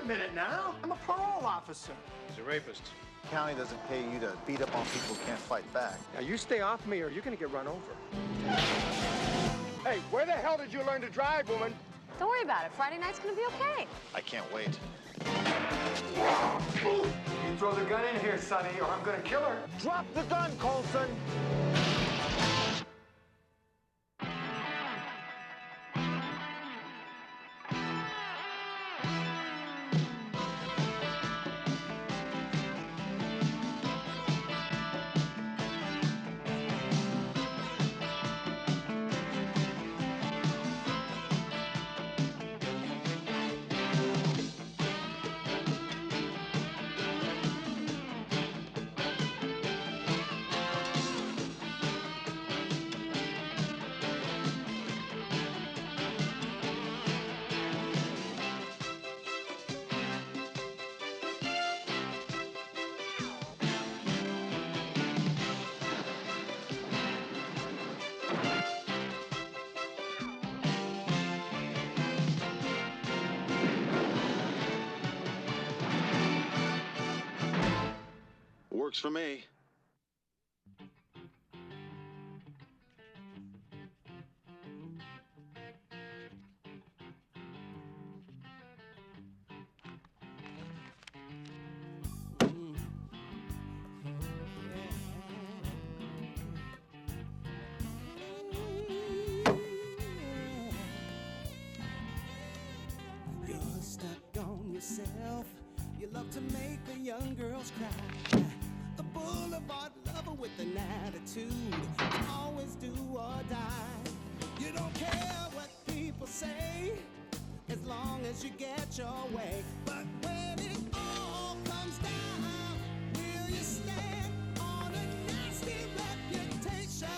minute now. I'm a parole officer. He's a rapist. The county doesn't pay you to beat up on people who can't fight back. Now, you stay off me or you're gonna get run over. Hey, where the hell did you learn to drive, woman? Don't worry about it. Friday night's gonna be okay. I can't wait. You throw the gun in here, Sonny, or I'm gonna kill her. Drop the gun, Colson. Works for me. You're stuck on yourself. You love to make the young girls cry. The boulevard lover with an attitude. You always do or die. You don't care what people say, as long as you get your way. But when it all comes down, will you stand on a nasty reputation?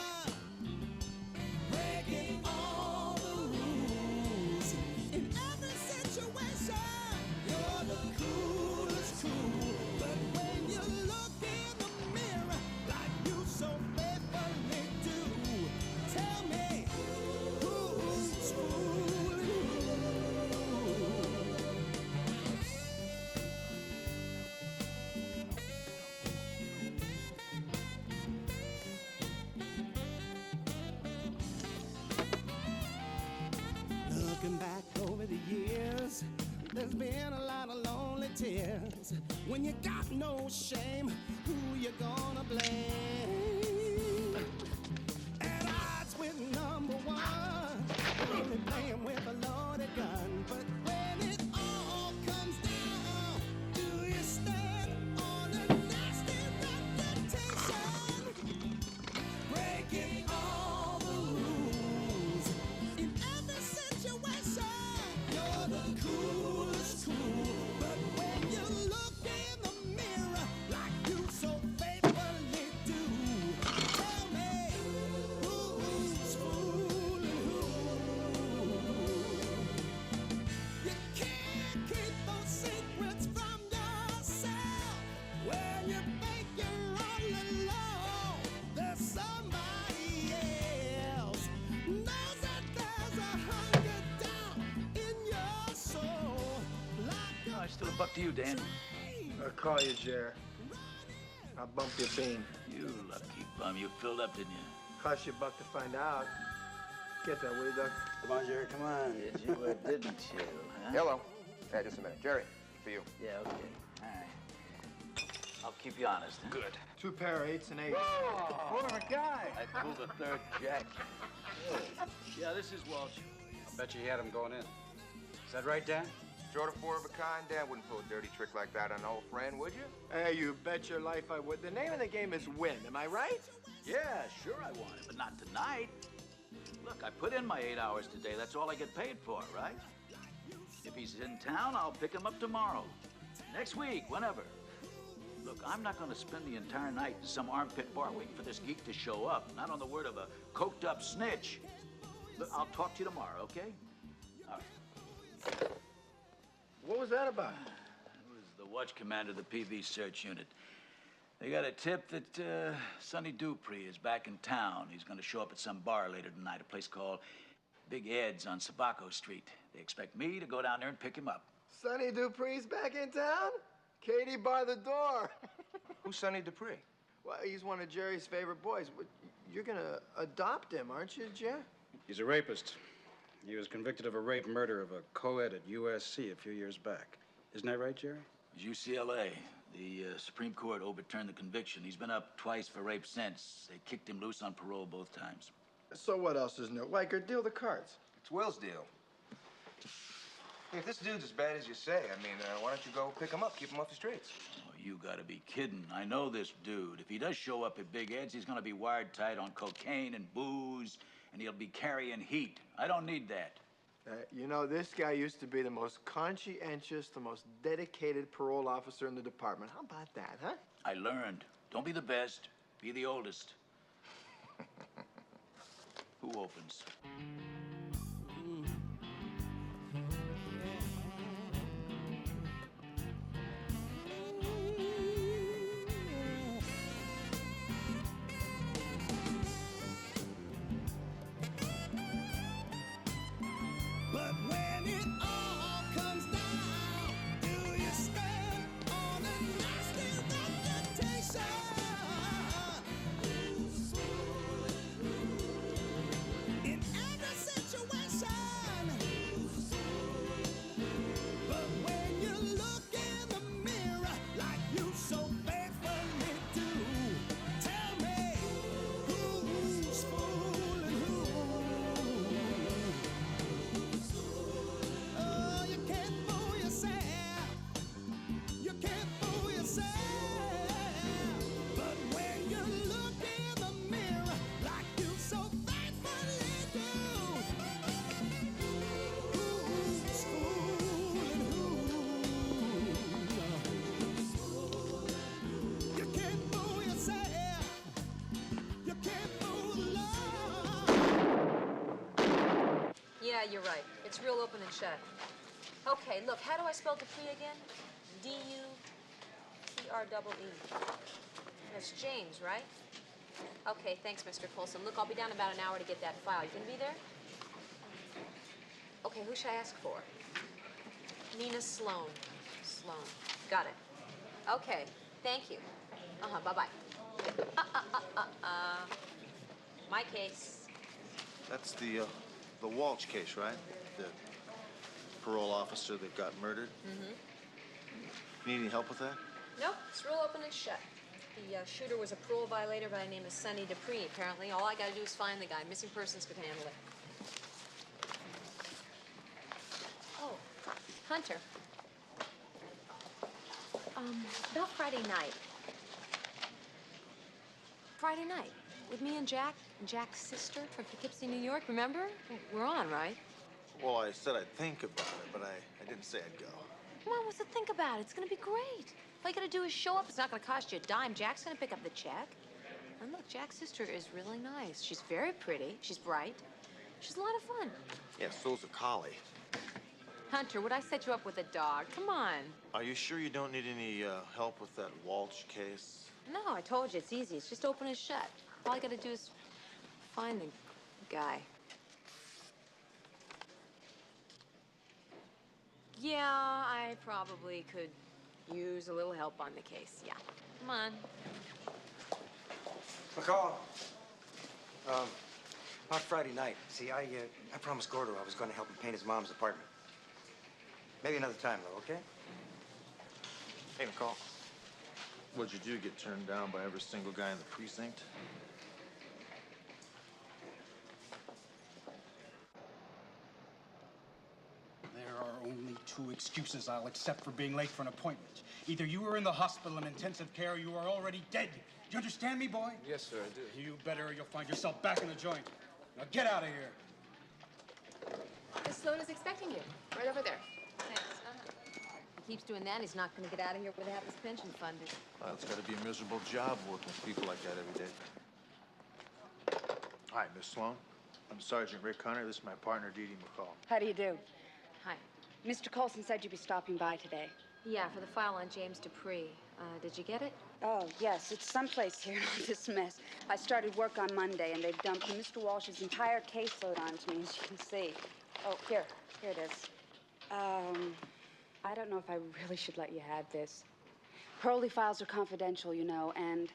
Breaking all the rules in every situation. You're the coolest cool. But when you look in the mirror like you so faithfully do, tell me who's fooling who? Looking back over the years, there's been a lot of lonely tears. When you got no shame, who you gonna blame? At odds with number one, only playing with a loaded gun. But when it all comes down, do you stand on a nasty reputation? Breaking all the rules in every situation. You're the coolest cool. But when you look in the mirror like you so faithfully do, tell me who's fooling who? You can't keep those secrets from yourself. When you think you're all alone, there's somebody else knows that there's a hunger down in your soul. Like Oh, it's still a buck to you, Dan. I'll call you, Jer. I'll bump your bean. You lucky bum. You filled up, didn't you? Cost you a buck to find out. Get that, will you, Doug? Come on, Jerry, come on. Did you or didn't you? Huh? Hello. Hey, just a minute. Jerry, for you. Yeah, okay. All right. I'll keep you honest, huh? Good. 2 pair of 8s and 8s. What a guy. I pulled the third jack. Yeah, this is Walsh. I bet you he had him going in. Is that right, Dan? Short of 4 of a kind, Dad wouldn't pull a dirty trick like that on an old friend, would you? Hey, you bet your life I would. The name of the game is win, am I right? Yeah, sure I want it, but not tonight. Look, I put in my 8 hours today. That's all I get paid for, right? If he's in town, I'll pick him up tomorrow. Next week, whenever. Look, I'm not going to spend the entire night in some armpit bar waiting for this geek to show up. Not on the word of a coked-up snitch. Look, I'll talk to you tomorrow, okay? All right. What was that about? It was the watch commander of the PV search unit. They got a tip that Sonny Dupree is back in town. He's going to show up at some bar later tonight, a place called Big Ed's on Sabaco Street. They expect me to go down there and pick him up. Sonny Dupree's back in town? Katie by the door. Who's Sonny Dupree? Well, he's one of Jerry's favorite boys. You're gonna adopt him, aren't you, Jer? He's a rapist. He was convicted of a rape murder of a co-ed at USC a few years back. Isn't that right, Jerry? UCLA. The Supreme Court overturned the conviction. He's been up twice for rape since. They kicked him loose on parole both times. So what else is new? Riker, deal the cards. It's Will's deal. Hey, if this dude's as bad as you say, I mean, why don't you go pick him up, keep him off the streets? Oh, you gotta be kidding. I know this dude. If he does show up at Big Ed's, he's gonna be wired tight on cocaine and booze, and he'll be carrying heat. I don't need that. You know, this guy used to be the most conscientious, the most dedicated parole officer in the department. How about that, huh? I learned. Don't be the best, be the oldest. Who opens? But when it all comes down, do you stand on a nasty reputation? In every situation. But when you look in the mirror like you so faithfully do, tell me who's fooling who? Oh, you can't fool yourself. You can't fool yourself. But when you look in the mirror like you so faithfully do, who's fooling who? You can't fool yourself. You can't fool the Lord. Yeah, you're right. It's real open and shut. Okay, look, how do I spell Dupree again? D-U-P-R-E-E. That's James, right? Okay, thanks, Mr. Colson. Look, I'll be down in about an hour to get that file. You gonna be there? Okay, who should I ask for? Nina Sloan. Sloan. Got it. Okay, thank you. Bye-bye. My case. That's the Walsh case, right? The parole officer that got murdered? Mm-hmm. Need any help with that? Nope, it's real open and shut. The shooter was a parole violator by the name of Sonny Dupree, apparently. All I gotta do is find the guy. Missing persons could handle it. Oh, Hunter. About Friday night. Friday night, with me and Jack, and Jack's sister from Poughkeepsie, New York, remember? We're on, right? Well, I said I'd think about it, but I didn't say I'd go. Come on, what's to think about? It's gonna be great. All you gotta do is show up. It's not gonna cost you a dime. Jack's gonna pick up the check. And look, Jack's sister is really nice. She's very pretty. She's bright. She's a lot of fun. Yeah, so's a collie. Hunter, would I set you up with a dog? Come on. Are you sure you don't need any help with that Walsh case? No, I told you, it's easy. It's just open and shut. All I gotta do is find the guy. Yeah, I probably could use a little help on the case. Yeah. Come on. McCall. About Friday night. See, I promised Gordo I was going to help him paint his mom's apartment. Maybe another time, though, okay? Hey, McCall. What'd you do, get turned down by every single guy in the precinct? There are only two excuses I'll accept for being late for an appointment. Either you were in the hospital in intensive care or you are already dead. Do you understand me, boy? Yes, sir, I do. You better or you'll find yourself back in the joint. Now get out of here. Miss Sloan is expecting you. Right over there. Thanks. He keeps doing that, he's not gonna get out of here with half his pension funded. Well, it's got to be a miserable job working with people like that every day. Hi, Miss Sloan. I'm Sergeant Rick Hunter. This is my partner, Dee Dee McCall. How do you do? Hi. Mr. Colson said you'd be stopping by today. Yeah, for the file on James Dupree. Did you get it? Oh, yes, it's someplace here, not this mess. I started work on Monday, and they've dumped Mr. Walsh's entire caseload onto me, as you can see. Oh, here it is. I don't know if I really should let you have this. Parolee files are confidential, you know, and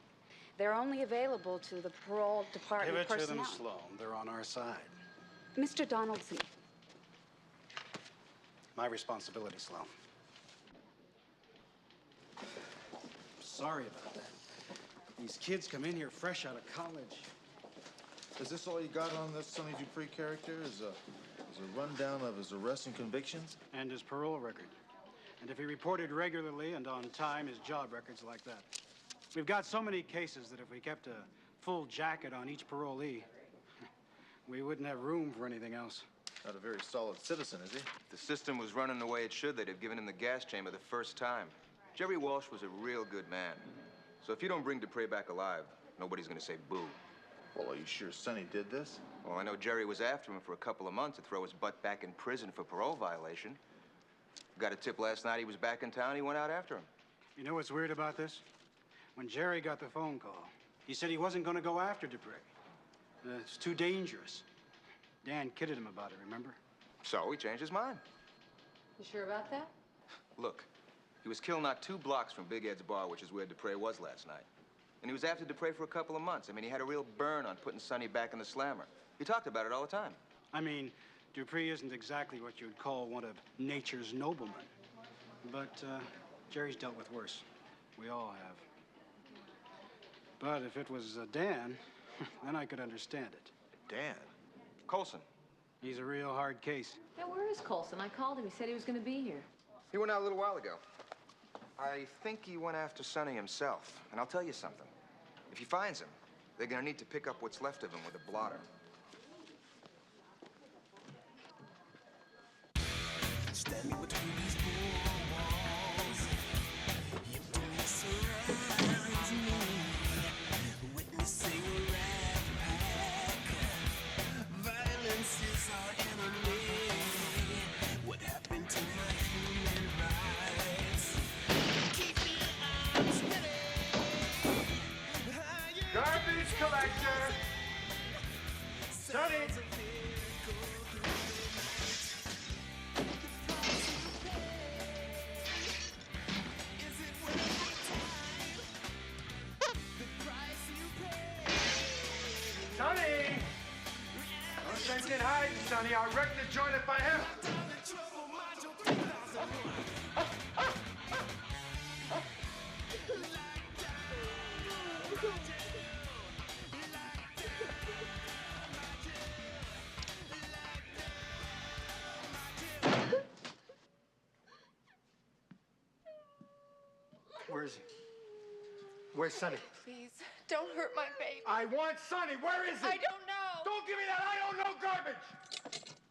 they're only available to the parole department Give it to them personnel. slow. They're on our side. Mr. Donaldson. My responsibility, Sloan. Sorry about that. These kids come in here fresh out of college. Is this all you got on this Sonny Dupree character? Is a rundown of his arrests and convictions? And his parole record. And if he reported regularly and on time, his job record's like that. We've got so many cases that if we kept a full jacket on each parolee, we wouldn't have room for anything else. Not a very solid citizen, is he? If the system was running the way it should, they'd have given him the gas chamber the first time. Jerry Walsh was a real good man. So if you don't bring Dupree back alive, nobody's gonna say boo. Well, are you sure Sonny did this? Well, I know Jerry was after him for a couple of months to throw his butt back in prison for parole violation. Got a tip last night he was back in town, he went out after him. You know what's weird about this? When Jerry got the phone call, he said he wasn't going to go after Dupree. It's too dangerous. Dan kidded him about it, remember? So he changed his mind. You sure about that? Look, he was killed not 2 blocks from Big Ed's bar, which is where Dupree was last night. And he was after Dupree for a couple of months. I mean, he had a real burn on putting Sonny back in the slammer. He talked about it all the time. I mean, Dupree isn't exactly what you'd call one of nature's noblemen. But Jerry's dealt with worse. We all have. But if it was Dan, then I could understand it. Dan? Colson. He's a real hard case. Yeah, where is Colson? I called him. He said he was going to be here. He went out a little while ago. I think he went after Sonny himself. And I'll tell you something. If he finds him, they're gonna need to pick up what's left of him with a blotter. Standing between these four walls, emptiness surrounds me, witnessing a rat pack. Violence is our enemy. What happened to my human rights? Keep your arms steady. Garbage collector! Sonny! Sonny! Don't think it hide, Sonny. I'll wreck the joint if I have to. Where is he? Where's Sonny? Please, don't hurt my baby. I want Sonny. Where is he? I don't know. Don't give me that. I don't know garbage.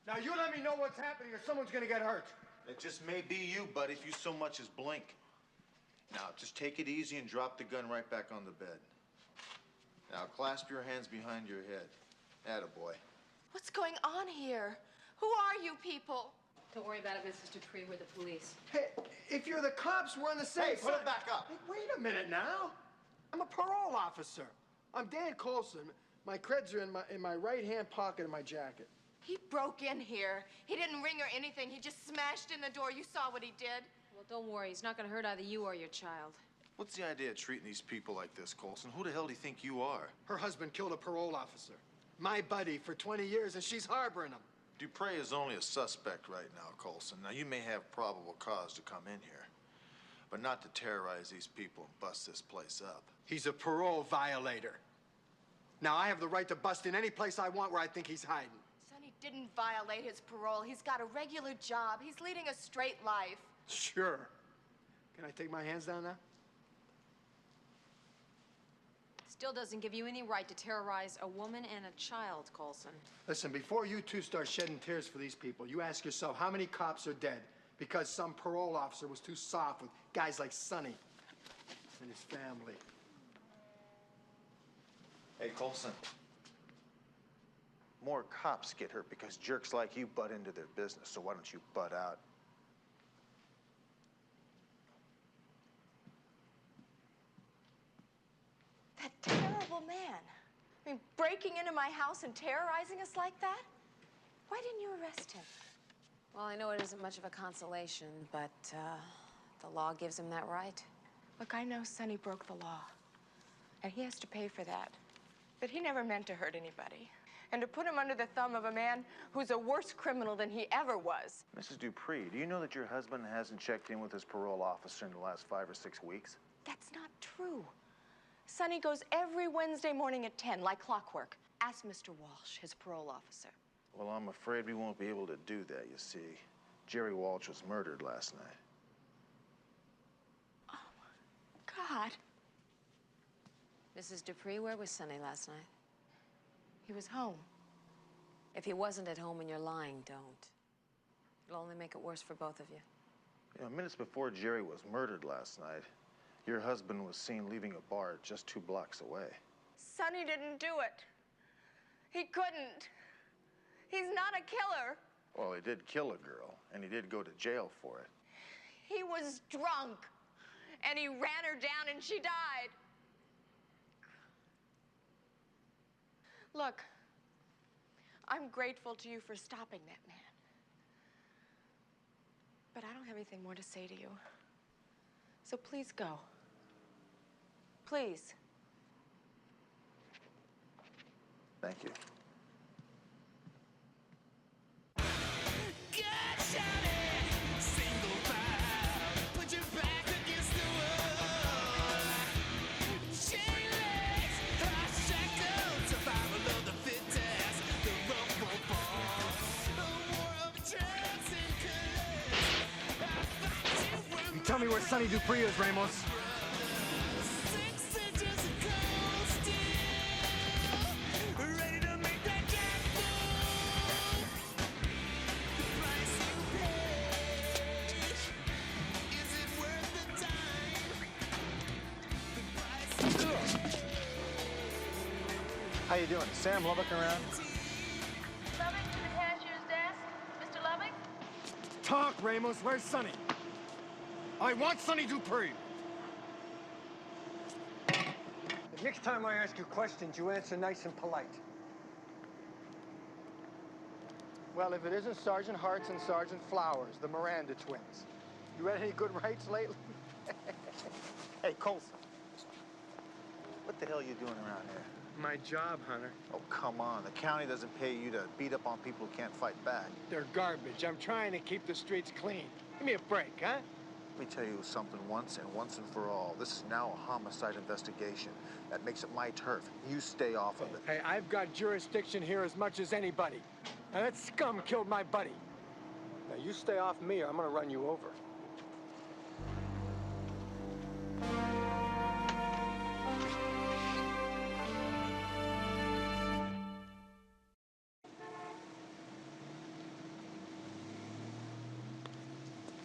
Now you let me know what's happening or someone's gonna get hurt. It just may be you, bud, if you so much as blink. Now, just take it easy and drop the gun right back on the bed. Now, clasp your hands behind your head. Attaboy. What's going on here? Who are you people? Don't worry about it, Mrs. Dupree. We're the police. Hey, if you're the cops, we're on the same Hey, put side. it back up. Hey, wait a minute now. I'm a parole officer. I'm Dan Colson. My creds are in my right-hand pocket of my jacket. He broke in here. He didn't ring or anything. He just smashed in the door. You saw what he did. Well, don't worry. He's not going to hurt either you or your child. What's the idea of treating these people like this, Colson? Who the hell do you think you are? Her husband killed a parole officer. My buddy for 20 years, and she's harboring him. Dupree is only a suspect right now, Colson. Now, you may have probable cause to come in here, but not to terrorize these people and bust this place up. He's a parole violator. Now, I have the right to bust in any place I want where I think he's hiding. Sonny didn't violate his parole. He's got a regular job. He's leading a straight life. Sure. Can I take my hands down now? Still doesn't give you any right to terrorize a woman and a child, Colson. Listen, before you two start shedding tears for these people, you ask yourself how many cops are dead because some parole officer was too soft with guys like Sonny and his family. Hey, Colson. More cops get hurt because jerks like you butt into their business, so why don't you butt out? That terrible man. I mean, breaking into my house and terrorizing us like that? Why didn't you arrest him? Well, I know it isn't much of a consolation, but the law gives him that right. Look, I know Sonny broke the law, and he has to pay for that. But he never meant to hurt anybody. And to put him under the thumb of a man who's a worse criminal than he ever was. Mrs. Dupree, do you know that your husband hasn't checked in with his parole officer in the last 5 or 6 weeks? That's not true. Sonny goes every Wednesday morning at 10, like clockwork. Ask Mr. Walsh, his parole officer. Well, I'm afraid we won't be able to do that, you see. Jerry Walsh was murdered last night. God. Mrs. Dupree, where was Sonny last night? He was home. If he wasn't at home and you're lying, don't. It'll only make it worse for both of you. You know, minutes before Jerry was murdered last night, your husband was seen leaving a bar just 2 blocks away. Sonny didn't do it. He couldn't. He's not a killer. Well, he did kill a girl, and he did go to jail for it. He was drunk, and he ran her down, and she died. Look, I'm grateful to you for stopping that man. But I don't have anything more to say to you. So please go. Please. Thank you. Tell me where Sonny Dupree is, Ramos. How you doing? Sam Lubbock around? Lubbock to the cashier's desk. Mr. Lubbock? Talk, Ramos. Where's Sonny? I want Sonny Dupree. The next time I ask you questions, you answer nice and polite. Well, if it isn't Sergeant Hart's and Sergeant Flowers, the Miranda twins. You read any good rights lately? Hey, Colson. What the hell are you doing around here? My job, Hunter. Oh, come on. The county doesn't pay you to beat up on people who can't fight back. They're garbage. I'm trying to keep the streets clean. Give me a break, huh? Let me tell you something once and for all. This is now a homicide investigation. That makes it my turf. You stay off of it. Hey, I've got jurisdiction here as much as anybody. Now, that scum killed my buddy. Now, you stay off me or I'm gonna run you over.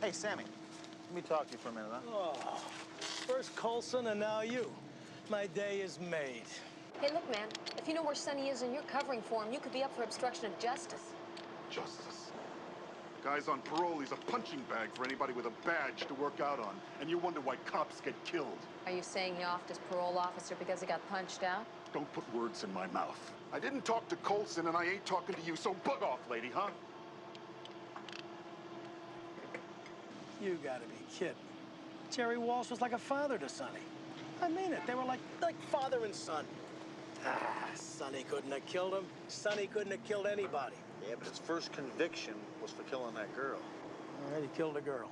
Hey, Sammy. Let me talk to you for a minute, huh? Oh, first Colson and now you. My day is made. Hey, look, man, if you know where Sonny is and you're covering for him, you could be up for obstruction of justice. Justice. The guy's on parole. He's a punching bag for anybody with a badge to work out on. And you wonder why cops get killed. Are you saying he offed his parole officer because he got punched out? Don't put words in my mouth. I didn't talk to Colson, and I ain't talking to you, so bug off, lady, huh? You gotta be kidding. Jerry Walsh was like a father to Sonny. I mean it. They were like father and son. Sonny couldn't have killed him. Sonny couldn't have killed anybody. Yeah, but his first conviction was for killing that girl. All right, he killed a girl.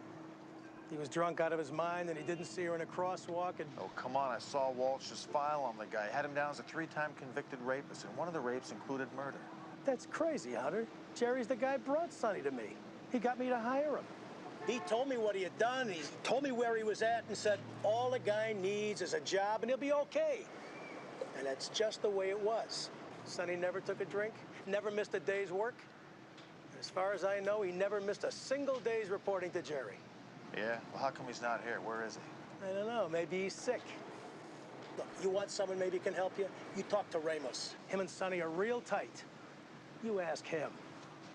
He was drunk out of his mind, and he didn't see her in a crosswalk, and... Oh, come on. I saw Walsh's file on the guy. Had him down as a 3-time convicted rapist, and one of the rapes included murder. That's crazy, Hunter. Jerry's the guy who brought Sonny to me. He got me to hire him. He told me what he had done, he told me where he was at, and said, all the guy needs is a job, and he'll be okay. And that's just the way it was. Sonny never took a drink, never missed a day's work. As far as I know, he never missed a single day's reporting to Jerry. Yeah? Well, how come he's not here? Where is he? I don't know. Maybe he's sick. Look, you want someone maybe can help you? You talk to Ramos. Him and Sonny are real tight. You ask him.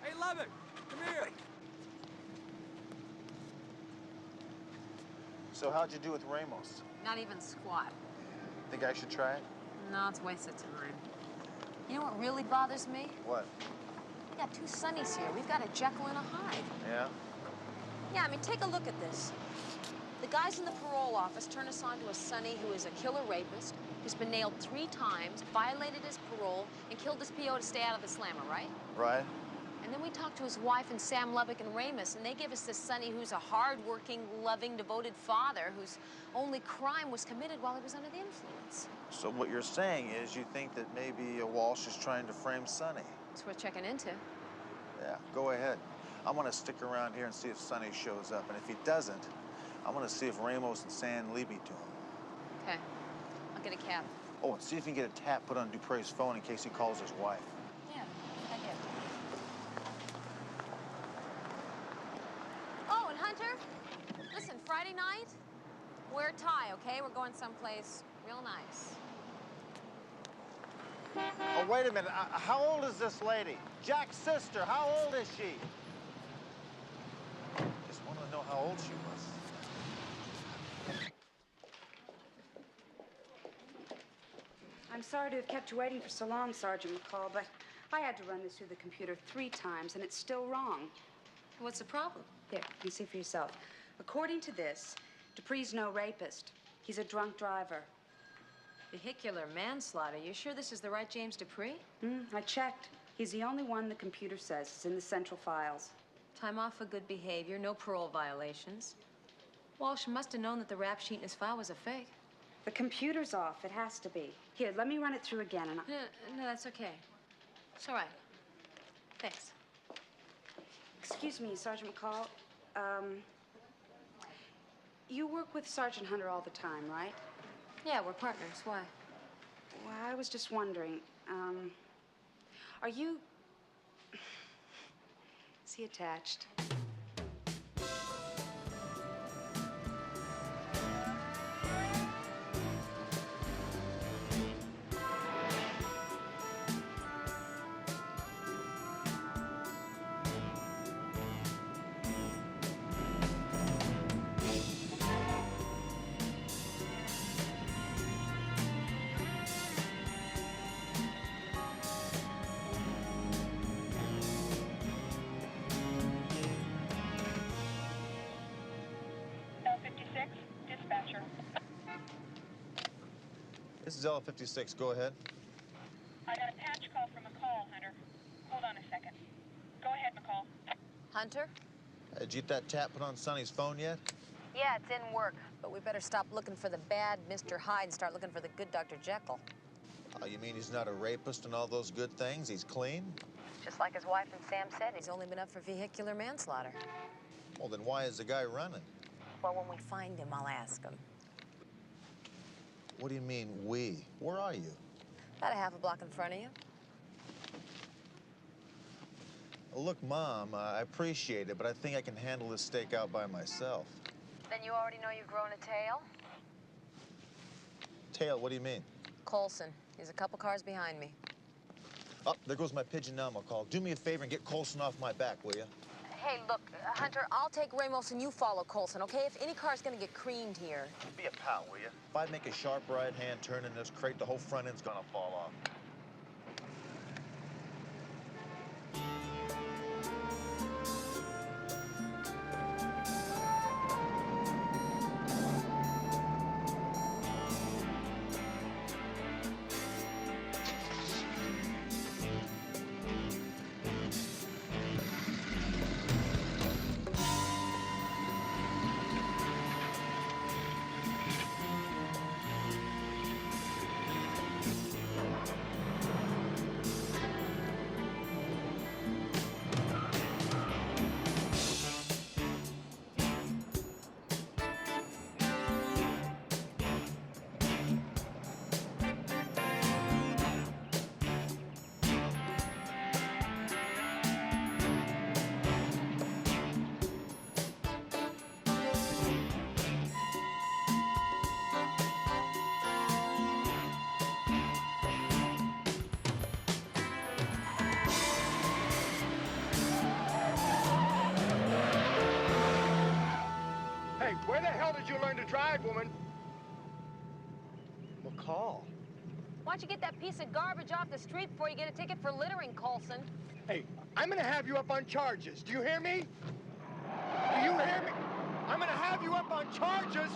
Hey, Lubbock, come here. So how'd you do with Ramos? Not even squat. Think I should try it? No, it's a waste of time. You know what really bothers me? What? got two Sonnies here. We've got a Jekyll and a Hyde. Yeah? Yeah, I mean, take a look at this. The guys in the parole office turn us on to a Sonny who is a killer rapist, who's been nailed 3 times, violated his parole, and killed his PO to stay out of the slammer, right? Right. And then we talk to his wife and Sam Lubbock and Ramus, and they give us this Sonny who's a hard-working, loving, devoted father whose only crime was committed while he was under the influence. So what you're saying is you think that maybe Walsh is trying to frame Sonny? It's worth checking into. Yeah, go ahead. I'm gonna stick around here and see if Sonny shows up, and if he doesn't, I'm gonna see if Ramos and San lead me to him. Okay. I'll get a cab. Oh, and see if you can get a tap put on Dupre's phone in case he calls his wife. Yeah, I did. Oh, and Hunter, listen, Friday night, wear a tie, okay? We're going someplace real nice. Oh, wait a minute. How old is this lady? Jack's sister. How old is she? Just want to know how old she was. I'm sorry to have kept you waiting for so long, Sergeant McCall, but I had to run this through the computer 3 times, and it's still wrong. What's the problem? Here, you can see for yourself. According to this, Dupree's no rapist. He's a drunk driver. Vehicular manslaughter. You sure this is the right James Dupree? I checked. He's the only one the computer says is in the central files. Time off for good behavior, no parole violations. Walsh must have known that the rap sheet in his file was a fake. The computer's off. It has to be. Here, let me run it through again, and No, that's okay. It's all right. Thanks. Excuse me, Sergeant McCall. You work with Sergeant Hunter all the time, right? Yeah, we're partners. Why? Well, I was just wondering, are you... Is he attached? Dispatcher. This is L56. Go ahead. I got a patch call from McCall, Hunter. Hold on a second. Go ahead, McCall. Hunter? Did you get that tap put on Sonny's phone yet? Yeah, it's in work. But we better stop looking for the bad Mr. Hyde and start looking for the good Dr. Jekyll. Oh, you mean he's not a rapist and all those good things? He's clean? Just like his wife and Sam said, he's only been up for vehicular manslaughter. Well, then why is the guy running? Well, when we find him, I'll ask him. What do you mean, we? Where are you? About a half a block in front of you. Look, Mom, I appreciate it, but I think I can handle this stakeout by myself. Then you already know you've grown a tail? Tail, what do you mean? Colson. He's a couple cars behind me. Oh, there goes my pigeon now, McCall. Do me a favor and get Colson off my back, will you? Hey, look, Hunter, I'll take Ramos and you follow Colson, okay? If any car's gonna get creamed here. Be a pal, will you? If I make a sharp right-hand turn in this crate, the whole front end's gonna fall off. Where the hell did you learn to drive, woman? McCall. Why don't you get that piece of garbage off the street before you get a ticket for littering, Colson? Hey, I'm gonna have you up on charges. Do you hear me? Do you hear me? I'm gonna have you up on charges.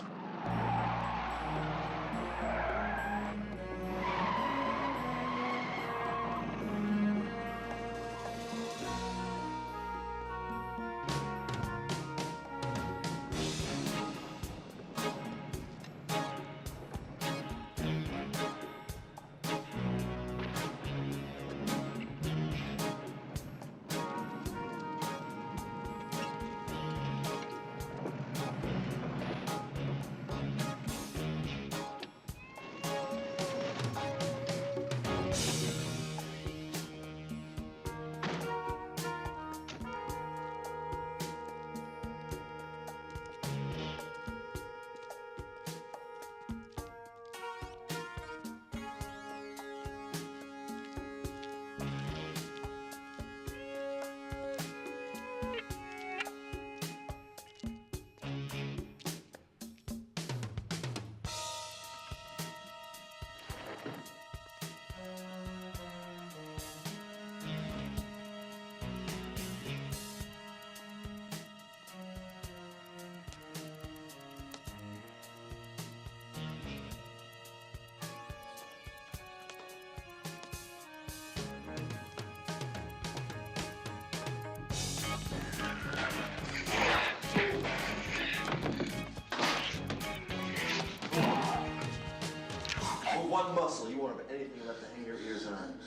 One muscle, you won't have anything left to hang your ears on.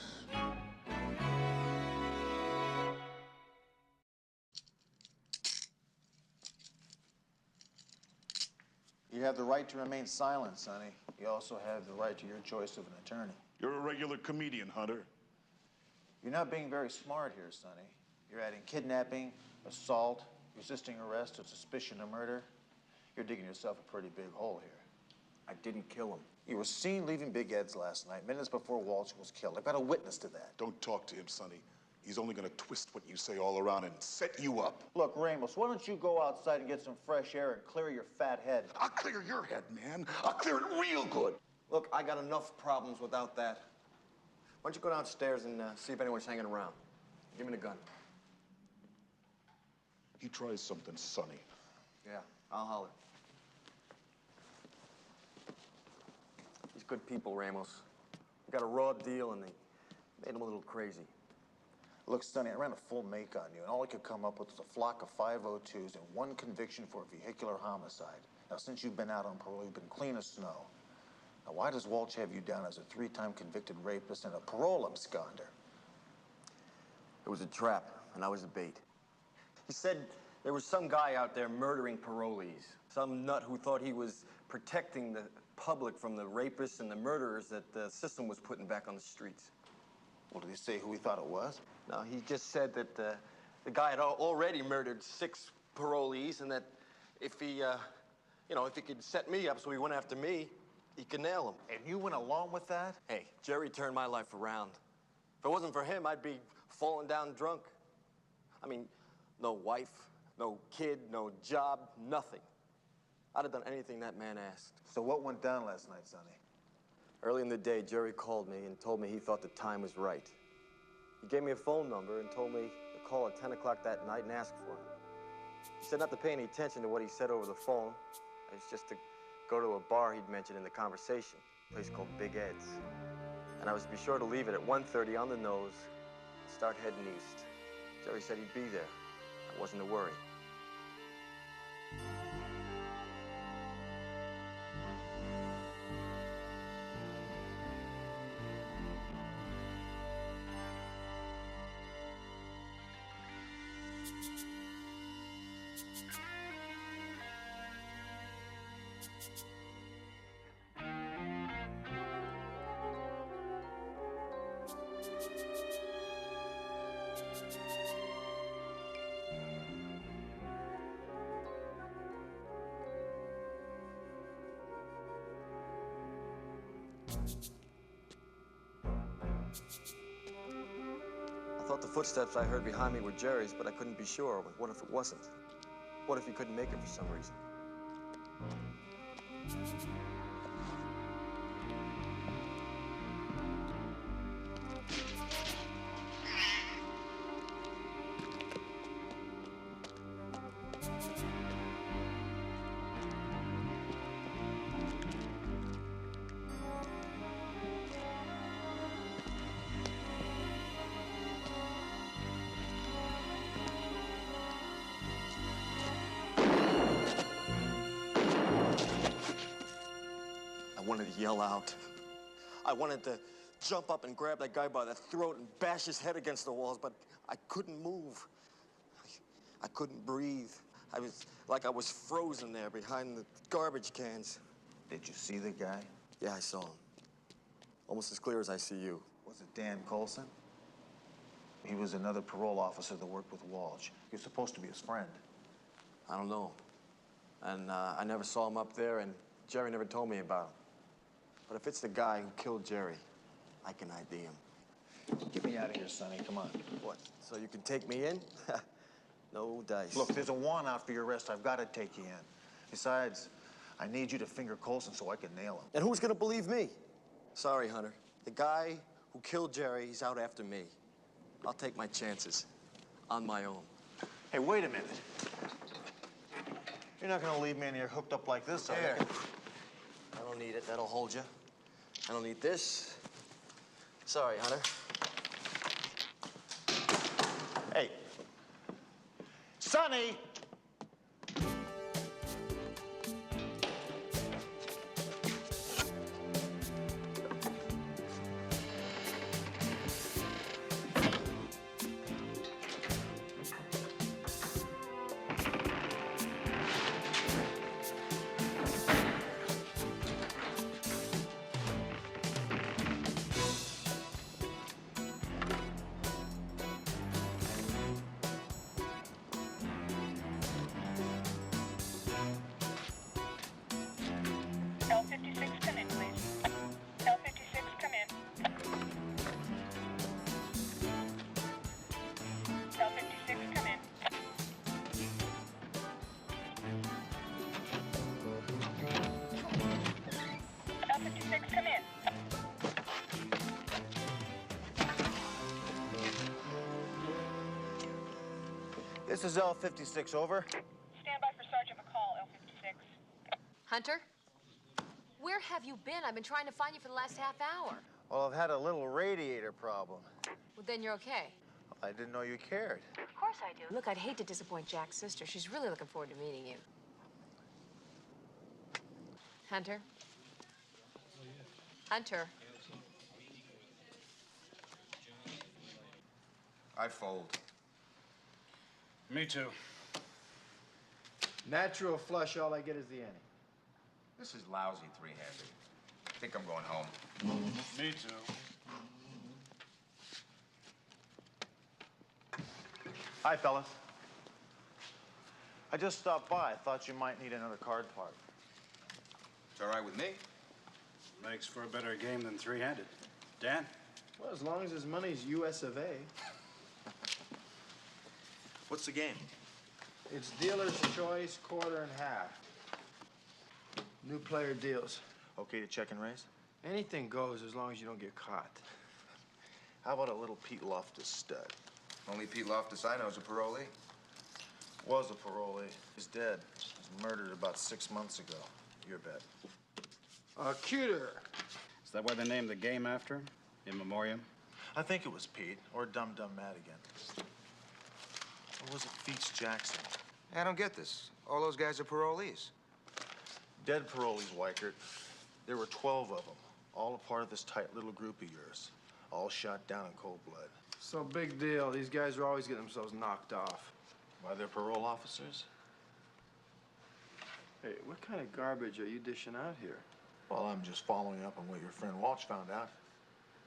You have the right to remain silent, Sonny. You also have the right to your choice of an attorney. You're a regular comedian, Hunter. You're not being very smart here, Sonny. You're adding kidnapping, assault, resisting arrest, and suspicion of murder. You're digging yourself a pretty big hole here. I didn't kill him. You were seen leaving Big Ed's last night, minutes before Walsh was killed. I've got a witness to that. Don't talk to him, Sonny. He's only gonna twist what you say all around and set you up. Look, Ramos, why don't you go outside and get some fresh air and clear your fat head? I'll clear your head, man. I'll clear it real good. Look, I got enough problems without that. Why don't you go downstairs and see if anyone's hanging around? Give me the gun. He tries something, Sonny. Yeah, I'll holler. These good people, Ramos. We got a raw deal and they made them a little crazy. Look, Sonny, I ran a full make on you, and all I could come up with was a flock of 502s and one conviction for vehicular homicide. Now, since you've been out on parole, you've been clean as snow. Now, why does Walsh have you down as a 3-time convicted rapist and a parole absconder? It was a trap, and I was the bait. He said there was some guy out there murdering parolees. Some nut who thought he was protecting the public from the rapists and the murderers that the system was putting back on the streets. Well, did he say who he thought it was? No, he just said that the guy had already murdered 6 parolees, and that if he, if he could set me up so he went after me, he could nail him. And you went along with that? Hey, Jerry turned my life around. If it wasn't for him, I'd be falling down drunk. I mean, no wife, no kid, no job, nothing. I'd have done anything that man asked. So what went down last night, Sonny? Early in the day, Jerry called me and told me he thought the time was right. He gave me a phone number and told me to call at 10 o'clock that night and ask for him. He said not to pay any attention to what he said over the phone. It's just to go to a bar he'd mentioned in the conversation, a place called Big Ed's. And I was to be sure to leave it at 1:30 on the nose and start heading east. Jerry said he'd be there. I wasn't to worry. I thought the footsteps I heard behind me were Jerry's, but I couldn't be sure. But what if it wasn't? What if he couldn't make it for some reason? wanted to yell out. I wanted to jump up and grab that guy by the throat and bash his head against the walls, but I couldn't move. I couldn't breathe. I was frozen there behind the garbage cans. Did you see the guy? Yeah, I saw him. Almost as clear as I see you. Was it Dan Colson? He was another parole officer that worked with Walsh. You're supposed to be his friend. I don't know. And I never saw him up there, and Jerry never told me about him. But if it's the guy who killed Jerry, I can ID him. Get me out of here, Sonny. Come on. What, so you can take me in? No dice. Look, there's a warrant out for your arrest. I've got to take you in. Besides, I need you to finger Colson so I can nail him. And who's gonna believe me? Sorry, Hunter. The guy who killed Jerry, he's out after me. I'll take my chances on my own. Hey, wait a minute. You're not gonna leave me in here hooked up like this, are you? I don't need it. That'll hold you. I don't need this. Sorry, Hunter. Hey. Sonny! L56, come in, please. L56, come in. L56, come in. L56, come in. This is L56, over. Stand by for Sergeant McCall, L56. Hunter? Where have you been? I've been trying to find you for the last half hour. Well, I've had a little radiator problem. Well, then you're okay. I didn't know you cared. Of course I do. Look, I'd hate to disappoint Jack's sister. She's really looking forward to meeting you. Hunter? Hunter? I fold. Me too. Natural flush, all I get is the ante. This is lousy three-handed. I think I'm going home. Me too. Hi, fellas. I just stopped by. I thought you might need another card part. It's all right with me. Makes for a better game than three-handed. Dan? Well, as long as his money's US of A. What's the game? It's dealer's choice, quarter and half. New player deals. Okay to check and raise? Anything goes as long as you don't get caught. How about a little Pete Loftus stud? Only Pete Loftus I know is a parolee. Was a parolee. He's dead. He was murdered about 6 months ago. Your bet. Cuter. Is that why they named the game after him? In memoriam? I think it was Pete, or Dum Dum Madigan. Or was it Feats Jackson? I don't get this. All those guys are parolees. Dead parolees, Weichert. There were 12 of them, all a part of this tight little group of yours. All shot down in cold blood. So big deal. These guys are always getting themselves knocked off. By their parole officers? Hey, what kind of garbage are you dishing out here? Well, I'm just following up on what your friend Walsh found out.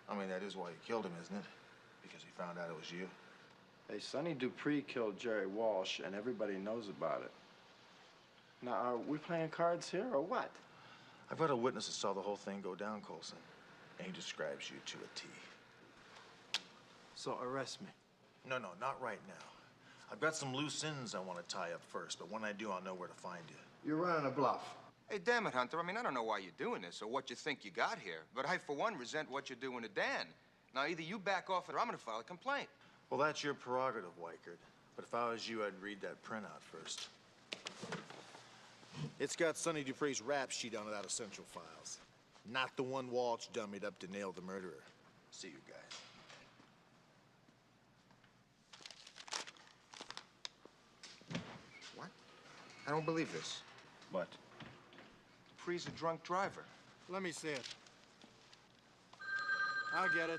I mean, that is why you killed him, isn't it? Because he found out it was you. Hey, Sonny Dupree killed Jerry Walsh, and everybody knows about it. Now, are we playing cards here, or what? I've got a witness that saw the whole thing go down, Colson. And he describes you to a T. So arrest me. No, not right now. I've got some loose ends I want to tie up first, but when I do, I'll know where to find you. You're running a bluff. Hey, damn it, Hunter. I mean, I don't know why you're doing this or what you think you got here, but I, for one, resent what you're doing to Dan. Now, either you back off or I'm gonna file a complaint. Well, that's your prerogative, Weichert. But if I was you, I'd read that printout first. It's got Sonny Dupree's rap sheet on it out of Central Files. Not the one Walsh dummied up to nail the murderer. See you guys. What? I don't believe this. What? Dupree's a drunk driver. Let me see it. I'll get it.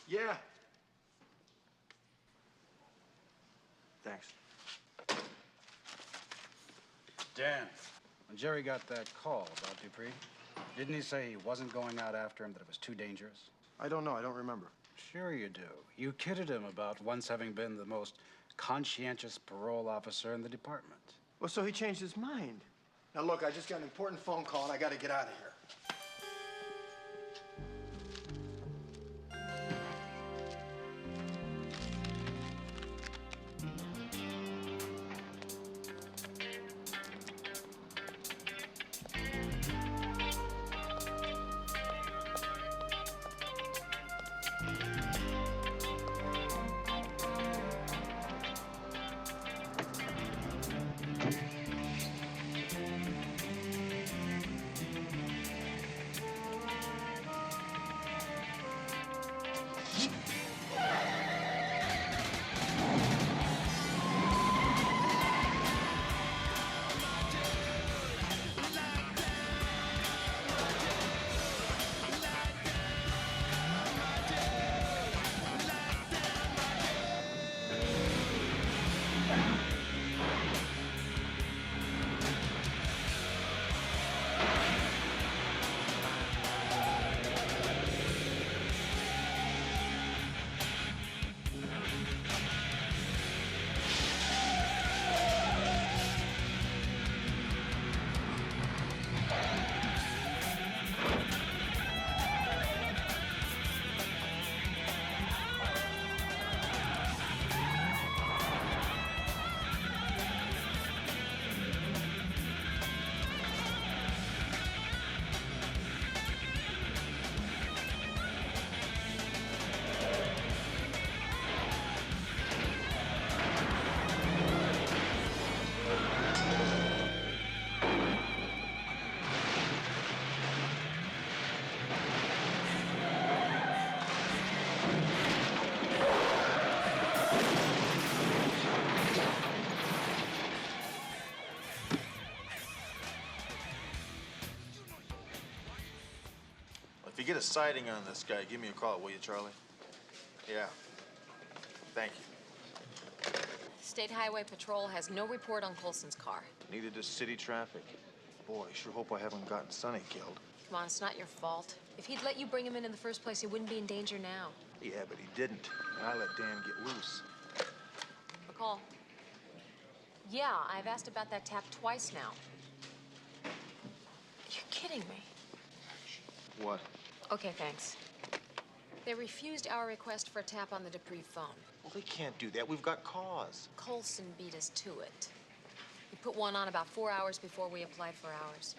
Yeah. Thanks. Dan, when Jerry got that call about Dupree, didn't he say he wasn't going out after him, that it was too dangerous? I don't know. I don't remember. Sure you do. You kidded him about once having been the most conscientious parole officer in the department. Well, so he changed his mind. Now, look, I just got an important phone call, and I got to get out of here. If you get a sighting on this guy, give me a call, will you, Charlie? Yeah. Thank you. State Highway Patrol has no report on Colson's car. Neither does city traffic. Boy, I sure hope I haven't gotten Sonny killed. Come on, it's not your fault. If he'd let you bring him in the first place, he wouldn't be in danger now. Yeah, but he didn't. And I let Dan get loose. McCall. Yeah, I've asked about that tap twice now. You're kidding me. What? Okay, thanks. They refused our request for a tap on the Dupree phone. Well, they can't do that. We've got cause. Colson beat us to it. He put one on about 4 hours before we applied for ours.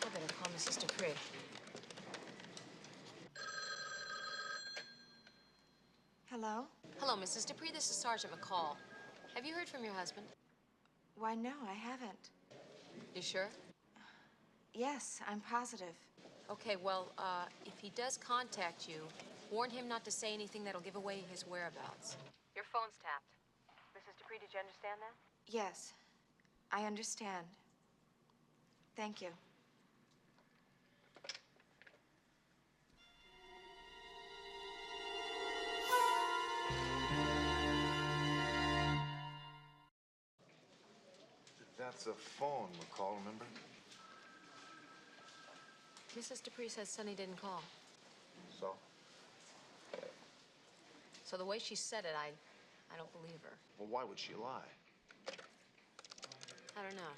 I better call Mrs. Dupree. Hello? Hello, Mrs. Dupree. This is Sergeant McCall. Have you heard from your husband? Why, no, I haven't. You sure? Yes, I'm positive. Okay, well, if he does contact you, warn him not to say anything that'll give away his whereabouts. Your phone's tapped. Mrs. Dupree, did you understand that? Yes, I understand. Thank you. That's a phone, McCall, remember? Mrs. Dupree says Sonny didn't call. So? So the way she said it, I don't believe her. Well, why would she lie? I don't know.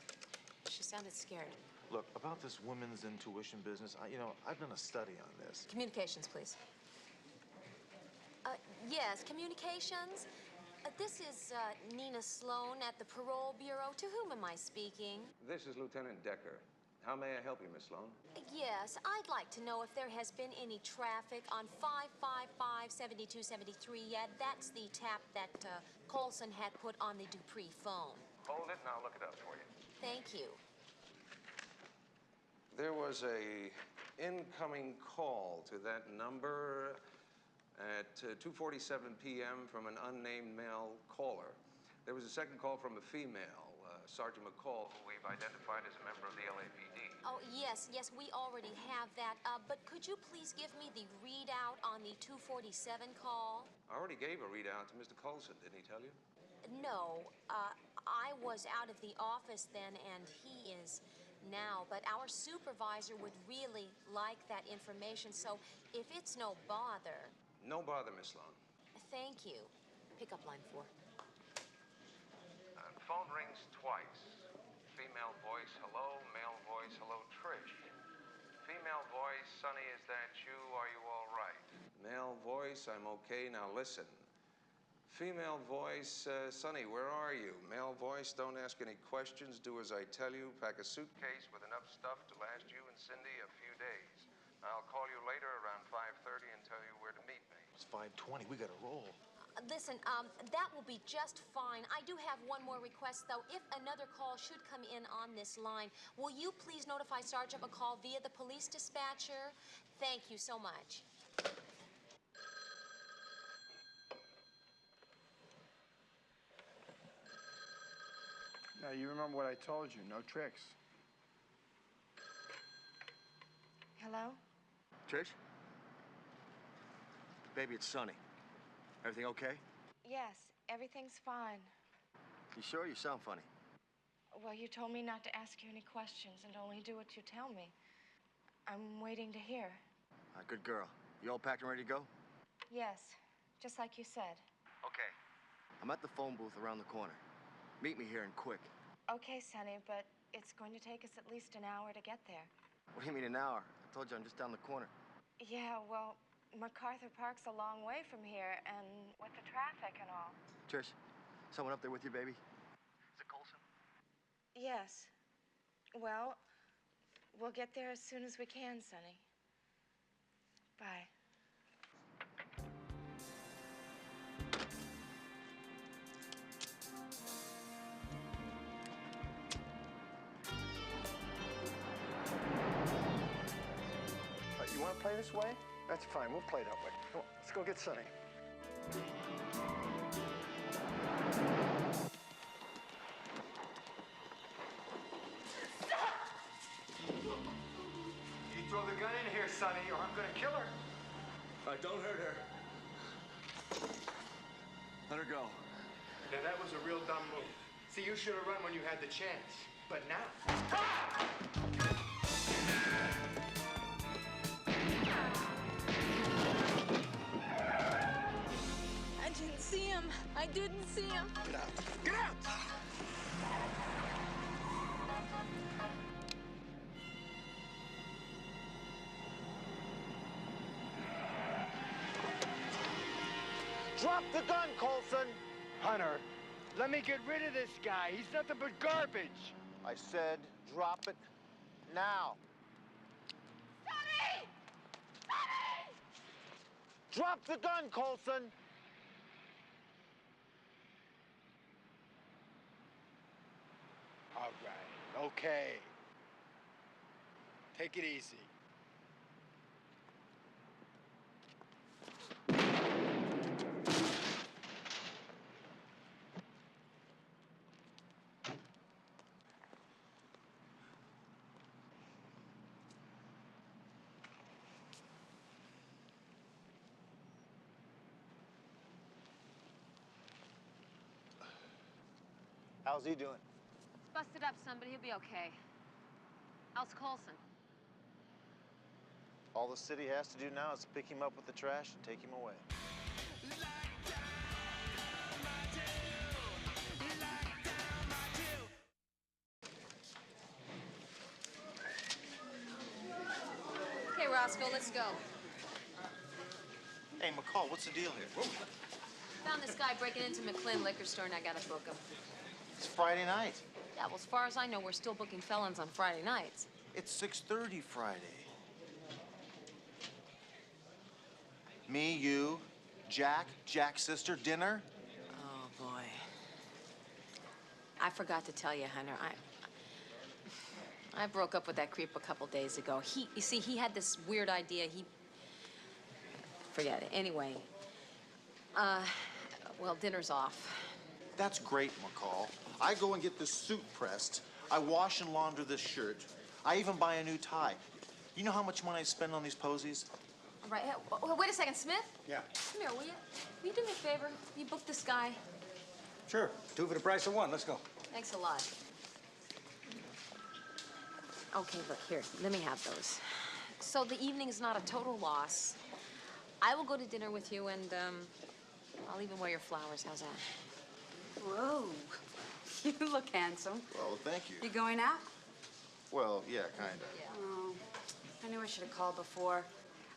She sounded scared. Look, about this women's intuition business, I've done a study on this. Communications, please. Yes, communications. This is Nina Sloan at the Parole Bureau. To whom am I speaking? This is Lieutenant Decker. How may I help you, Miss Sloan? Yes, I'd like to know if there has been any traffic on 555-7273 yet. That's the tap that Colson had put on the Dupree phone. Hold it and I'll look it up for you. Thank you. There was a incoming call to that number at 2:47 p.m. from an unnamed male caller. There was a second call from a female. Sergeant McCall, who we've identified as a member of the LAPD. Oh, yes, we already have that. But could you please give me the readout on the 247 call? I already gave a readout to Mr. Colson, didn't he tell you? No, I was out of the office then, and he is now. But our supervisor would really like that information, so if it's no bother... No bother, Miss Sloan. Thank you. Pick up line 4. Phone rings twice. Female voice, hello. Male voice, hello, Trish. Female voice, Sonny, is that you? Are you all right? Male voice, I'm okay. Now listen. Female voice, Sonny, where are you? Male voice, don't ask any questions. Do as I tell you. Pack a suitcase with enough stuff to last you and Cindy a few days. I'll call you later around 5:30 and tell you where to meet me. It's 5:20. We gotta roll. Listen, that will be just fine. I do have one more request, though. If another call should come in on this line, will you please notify Sergeant McCall via the police dispatcher? Thank you so much. Now, you remember what I told you. No tricks. Hello? Trish? Baby, it's Sonny. Everything okay? Yes, everything's fine. You sure? You sound funny. Well, you told me not to ask you any questions and only do what you tell me. I'm waiting to hear. Good girl. You all packed and ready to go? Yes, just like you said. Okay. I'm at the phone booth around the corner. Meet me here and quick. Okay, Sonny, but it's going to take us at least an hour to get there. What do you mean an hour? I told you I'm just down the corner. Yeah, well, MacArthur Park's a long way from here, and with the traffic and all. Trish, someone up there with you, baby? Is it Colson? Yes. Well, we'll get there as soon as we can, Sonny. Bye. You want to play this way? That's fine. We'll play that way. Come on, let's go get Sonny. You throw the gun in here, Sonny, or I'm gonna kill her. Don't hurt her. Let her go. Now, that was a real dumb move. See, you should have run when you had the chance. But now... I didn't see him. I didn't see him. Get out. Get out! Drop the gun, Colson! Hunter, let me get rid of this guy. He's nothing but garbage. I said drop it now. Sonny! Sonny! Drop the gun, Colson! All right, okay. Take it easy. How's he doing? He's busted up some, but he'll be okay. How's Colson? All the city has to do now is pick him up with the trash and take him away. Okay, Roscoe, let's go. Hey, McCall, what's the deal here? Whoa. Found this guy breaking into McLean Liquor Store, and I gotta book him. It's Friday night. Yeah, well, as far as I know, we're still booking felons on Friday nights. It's 6:30 Friday. Me, you, Jack, Jack's sister, dinner? Oh, boy. I forgot to tell you, Hunter, I broke up with that creep a couple days ago. You see, he had this weird idea. Forget it. Anyway, well, dinner's off. That's great, McCall. I go and get this suit pressed. I wash and launder this shirt. I even buy a new tie. You know how much money I spend on these posies? All right, hey, wait a second, Smith? Yeah. Come here, will you do me a favor? You book this guy. Sure. 2 for the price of 1. Let's go. Thanks a lot. Okay, look, here, let me have those. So the evening is not a total loss. I will go to dinner with you, and I'll even wear your flowers. How's that? Whoa. You look handsome. Well, thank you. You going out? Well, yeah, kind of. Oh, I knew I should have called before.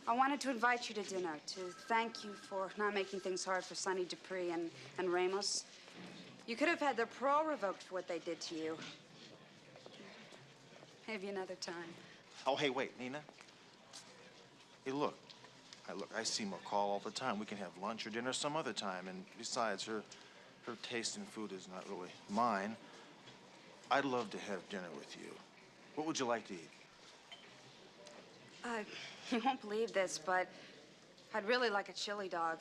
I wanted to invite you to dinner, to thank you for not making things hard for Sonny Dupree and Ramos. You could have had their parole revoked for what they did to you. Maybe another time. Oh, hey, wait, Nina. Hey, look. I see McCall all the time. We can have lunch or dinner some other time. And besides, her taste in food is not really mine. I'd love to have dinner with you. What would you like to eat? You won't believe this, but I'd really like a chili dog.